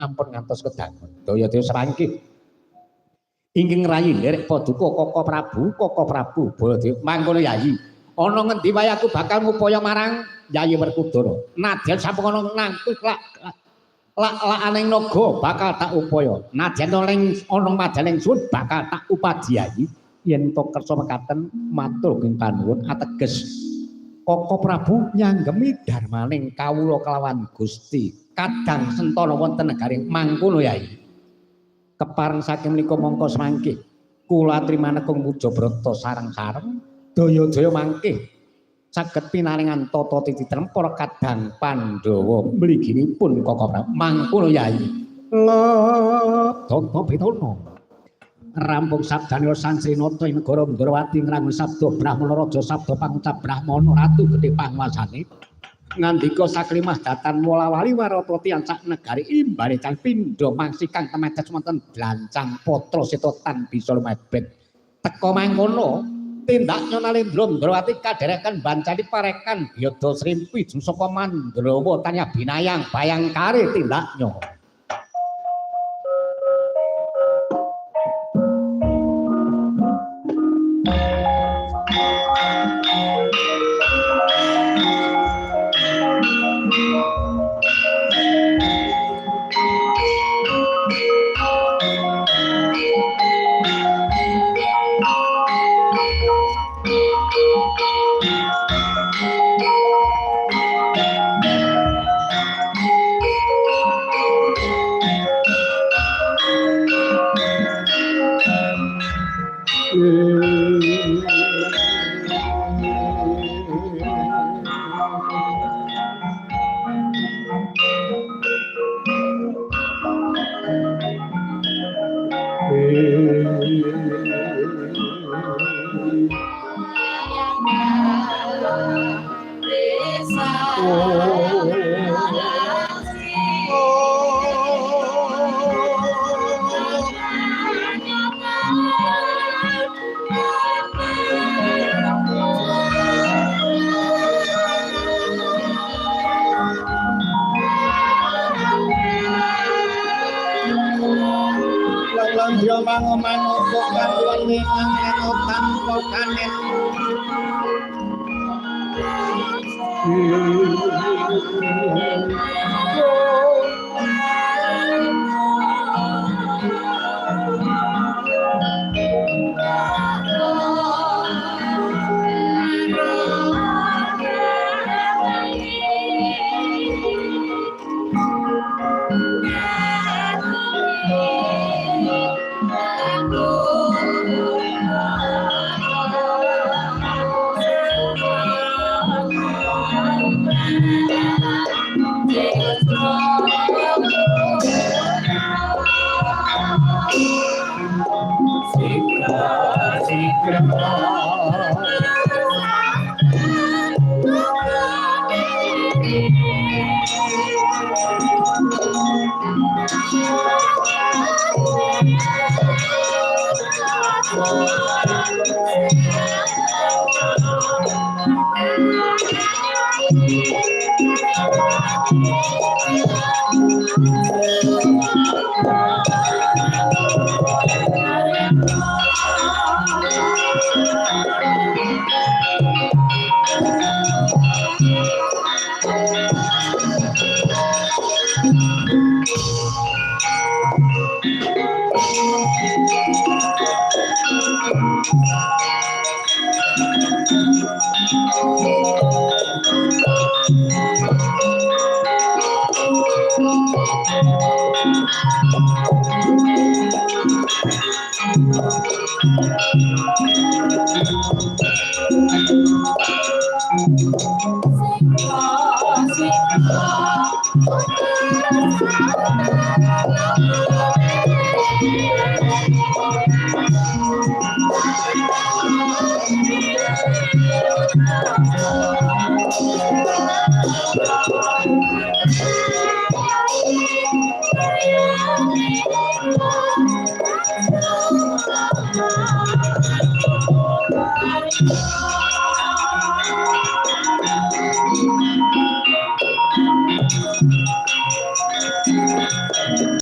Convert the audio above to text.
ampun ngantos kedangun. Daya-daya serangkih. Inggih ngrayi nderek Paduka Koko Prabu Baladewa mangkono Yayi. Ana ngendi wae aku bakal ngupaya marang Yayi Werkudara. Nadyan sampun ana nangkuk lak-lakaning naga bakal tak upaya. Nadyan ana madaning sun bakal tak upadiyayi. Yen to kersa mekaten matur ing panuwun ateges Koko Prabu nyanggemi darmaning kawula kelawan Gusti kadang sentana wonten negaring mangkono Yayi. Kepareng saking menika mongko semangkih kula trimanekung Mujabrata sareng-sareng daya-daya mangkih saged pinaringan tata titi trempor kadang Pandhawa mliginipun Koko Prabu mangkono Yayi. Tata Pitana rampung sabdanira Sansrinata ing negara Ndrawati ngrangun sabda Brahmana Raja sabda pangucap Brahmana Ratu gedhe panguwasane ngandika saklimah datan molawali warata tiyang sak negari imbane cang pindha mangsi kang temetes wonten blancang patra setotan bisa lumebet teka mangkono tindak Nalendra Ndrawati kadhereken bancani parekan Byada Srimpi saka Mandrawa tanya binayang bayangkari tindaknya.